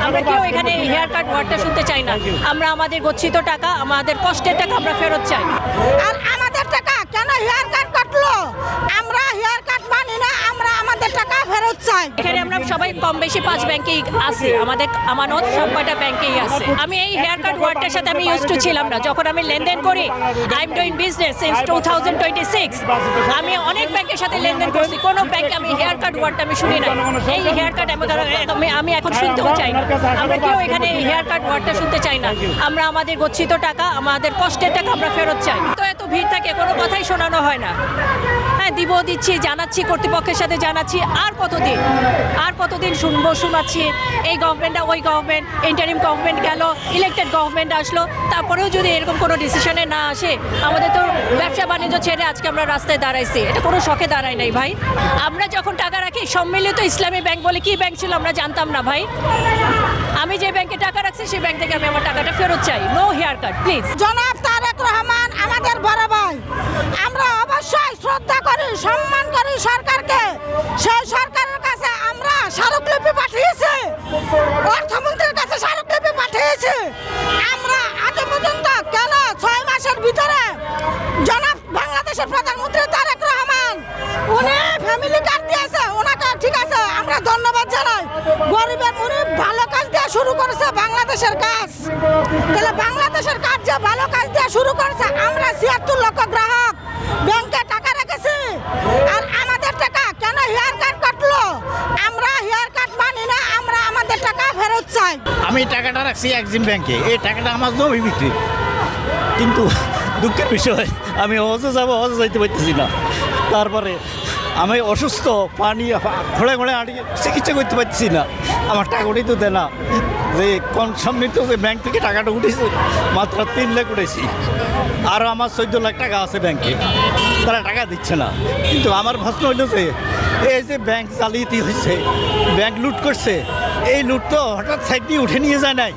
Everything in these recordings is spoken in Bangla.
আমরা কেউ এখানে হেয়ার কাট ওয়ার্ডটা শুনতে চাই না। আমরা আমাদের গচ্ছিত টাকা, আমাদের কষ্টের টাকা আমরা ফেরত চাই। আর আমাদের টাকা কেন হেয়ার কাট কাটলো? আমরা হেয়ার কাট মানি না, আমরা আমাদের টাকা ফেরত চাই। এখানে আমরা সবাই কম বেশি 5 ব্যাংকেই আছি, আমাদের আমানত সব কয়টা ব্যাংকেই আছে। আমি এই হেয়ার কাট ওয়ার্ডটার সাথে আমি ইউজ টু ছিলাম না। যখন আমি লেনদেন করি, I am doing business since 2026, আমি অনেক ব্যাংকের সাথে লেনদেন করছি, কোনো ব্যাংকে আমি হেয়ার কাট ওয়ার্ডটা আমি শুনি না। এই হেয়ার কাট আমি এখন শুনতেও চাই না। আমরা কেউ এখানে হেয়ার কাট ওয়ার্ডটা শুনতে চাই না। আমরা আমাদের গচ্ছিত টাকা, আমাদের কষ্টের টাকা আমরা ফেরত চাই। তো এত ভিড় থাকে, কোনো কথাই শোনানো হয় না। হ্যাঁ, দিচ্ছি, জানাচ্ছি, কর্তৃপক্ষের সাথে জানাচ্ছি। আর কতদিন শুনবো, শোনাচ্ছি। এই গভর্নমেন্টটা ওই গভর্নমেন্ট, ইন্টারিম গভর্নমেন্ট গেল, ইলেক্টেড গভর্নমেন্ট আসলো, তারপরেও যদি এরকম কোনো ডিসিশনে না আসে, আমাদের তো ব্যবসা বাণিজ্য ছেড়ে আজকে আমরা রাস্তায় দাঁড়াইছি। এটা কোনো শখে দাঁড়ায় নাই ভাই। আমরা যখন টাকা রাখি, সম্মিলিত ইসলামী ব্যাংক বলে কি ব্যাংক ছিল আমরা জানতাম না ভাই। আমি যে ব্যাংকে টাকা রাখছি সেই ব্যাংক থেকে আমি আমার টাকাটা ফেরত চাই। No haircut please. জনাব তারেক রহমান আমাদের বড় ভাই, আমরা অবশ্যই শ্রদ্ধা করি, সম্মান করি সরকারকে। সেই সরকারের কাছে আমরা স্মারকলিপি পাঠিয়েছি, অর্থমন্ত্রীর কাছে স্মারকলিপি পাঠিয়েছি। আমরা আজ পর্যন্ত কেন 6 মাসের ভিতরে জনাব বাংলাদেশের প্রধানমন্ত্রী তারেক রহমান উনি ফ্যামিলি কার্ড দিয়েছে, ওনাকে ঠিক আছে আমরা ধন্যবাদ জানাই। গরিবের মুরিব ভালো কাজ দেওয়া শুরু করেছে বাংলাদেশের কাজ। তাহলে বাংলাদেশের কাজ যে ভালো কাজ দেওয়া শুরু করেছে, আমরা 76 লক্ষ গ্রাহক ব্যাংকে টাকা রেখেছি। আর আমাদের টাকা কেন হেয়ার কাট কাটলো? আমরা হেয়ার কাট মানি না, আমরা আমাদের টাকা ফেরত চাই। আমি টাকাটা রাখছি এক্সিম ব্যাংকে, এই টাকাটা আমার জমি বিক্রি। কিন্তু দুঃখের বিষয়, আমি হজে যাবো, হজে যাইতে পারতেছি না। তারপরে আমি অসুস্থ, পানি ঘোড়ে ঘোড়ে আটকে চিকিৎসা করতে পারতেছি না। আমার টাকা উঠেই তো দেয় না। যে সম্মিলিত যে ব্যাংক থেকে টাকাটা উঠেছে, মাত্র 3 লাখ উঠেছি। আরও আমার 14 লাখ টাকা আছে ব্যাংকে, তারা টাকা দিচ্ছে না। কিন্তু আমার প্রশ্ন হইল যে এই যে ব্যাংক জালিয়াতি হয়েছে, ব্যাংক লুট করছে, এই লুট তো হঠাৎ সাইড দিয়ে উঠে নিয়ে যায় নাই।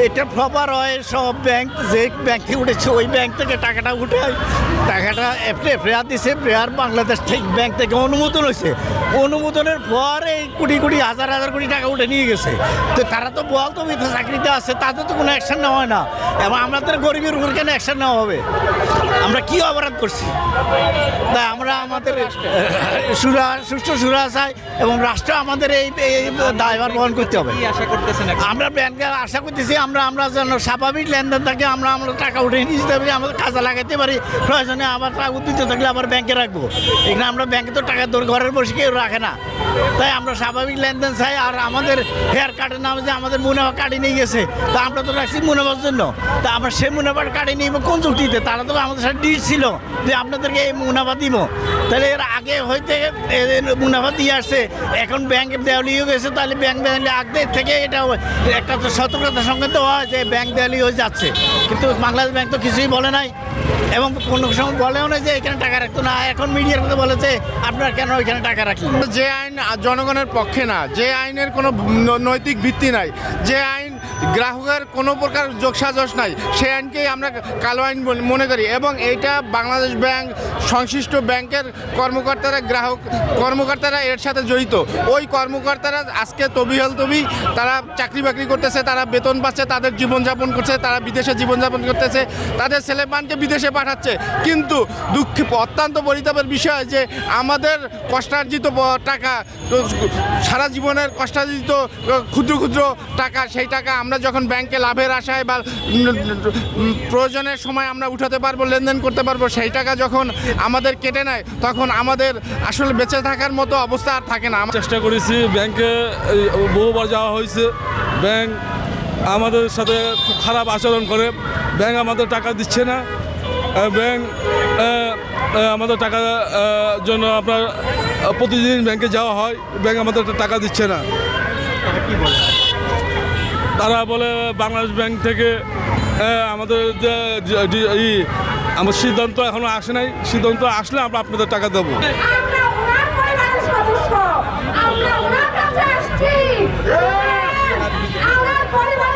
এটা প্রপার হয়, সব ব্যাংক যে ব্যাংক থেকে উঠেছে ওই ব্যাংক থেকে টাকাটা উঠে টাকাটা প্রেয়ার দিছে, প্রেয়ার বাংলাদেশ থেকে ব্যাংক থেকে অনুমোদন হয়েছে। অনুমোদনের পর এই কোটি কোটি হাজার হাজার কোটি টাকা উঠে নিয়ে গেছে। তো তারা তো বল তো চাকরিতে আছে, তাদের তো কোনো অ্যাকশন নেওয়া হয় না। এবং আমাদের গরিবের উপর কেন অ্যাকশন নেওয়া হবে? আমরা কি অপরাধ করছি? তাই আমরা আমাদের সুষ্ঠু সুরা চাই এবং রাষ্ট্র আমাদের এই দায়ভার বহন করতে হবে। আমরা ব্যাংকে আশা করতেছি আমরা যেন স্বাভাবিক লেনদেন থাকে, আমরা টাকা উঠে নিয়ে যেতে পারি, আমাদের কাজে লাগাতে পারি। প্রয়োজনে আবার টাকা উদ্দিতে থাকলে আবার ব্যাংকে রাখবো। এখানে আমরা ব্যাংকে তো টাকা ঘরের বসে কেউ রাখে না। তাই আমরা স্বাভাবিক লেনদেন চাই। আর আমাদের হেয়ার কার্ডের নামে যে আমাদের মুনাফা কাটিয়ে নিয়ে গেছে, তা আমরা তো রাখছি মুনাফার জন্য। তা আমরা সেই মুনাফাটা কাটিয়ে নিব কোন চুক্তিতে? তারা তো আমাদের সাথে ডিল ছিল যে আপনাদেরকে এই মুনাফা দিব। তাহলে এর আগে হইতে মুনাফা দিয়ে আসছে, এখন ব্যাংক দেওয়ালি হয়ে গেছে। তাহলে ব্যাংক দেওয়ালি আগে থেকে এটা একটা তো সতর্কতার সঙ্গে তো হয় যে ব্যাংক দেওয়ালি হয়ে যাচ্ছে। কিন্তু বাংলাদেশ ব্যাংক তো কিছুই বলে নাই এবং কোনো সময় বলেও না যে এখানে টাকা রাখতো না। এখন মিডিয়ার কথা বলেছে আপনারা কেন ওইখানে টাকা রাখলেন? যে আইন জনগণের পক্ষে না, যে আইনের কোনো নৈতিক ভিত্তি নাই, যে আইন গ্রাহকের কোনো প্রকার যোগসাজশ নাই, সেই আইনকেই আমরা কালো আইন মনে করি। এবং এইটা বাংলাদেশ ব্যাংক সংশ্লিষ্ট ব্যাংকের কর্মকর্তারা এর সাথে জড়িত। ওই কর্মকর্তারা আজকে তারা চাকরি বাকরি করতেছে, তারা বেতন পাচ্ছে, তাদের জীবনযাপন করছে, তারা বিদেশে জীবনযাপন করতেছে, তাদের ছেলেমানকে বিদেশে পাঠাচ্ছে। কিন্তু অত্যন্ত পরিতাপের বিষয় যে আমাদের কষ্টার্জিত টাকা, সারা জীবনের কষ্টার্জিত ক্ষুদ্র ক্ষুদ্র টাকা, সেই টাকা আমরা যখন ব্যাংকে লাভের আশায় বা প্রয়োজনের সময় আমরা উঠাতে পারবো, লেনদেন করতে পারবো, সেই টাকা যখন আমাদের কেটে নেয়, তখন আমাদের আসলে বেঁচে থাকার মতো অবস্থা আর থাকে না। চেষ্টা করেছি, ব্যাংকে বহুবার যাওয়া হয়েছে, ব্যাংক আমাদের সাথে খুব খারাপ আচরণ করে, ব্যাংক আমাদের টাকা দিচ্ছে না। ব্যাংক আমাদের টাকা জন্য আপনার প্রতিদিন ব্যাংকে যাওয়া হয়, ব্যাংক আমাদের টাকা দিচ্ছে না। তারা বলে বাংলাদেশ ব্যাংক থেকে আমাদের আমার সিদ্ধান্ত এখনো আসে নাই, সিদ্ধান্ত আসলে আমরা আপনাদের টাকা দেবো। আমরা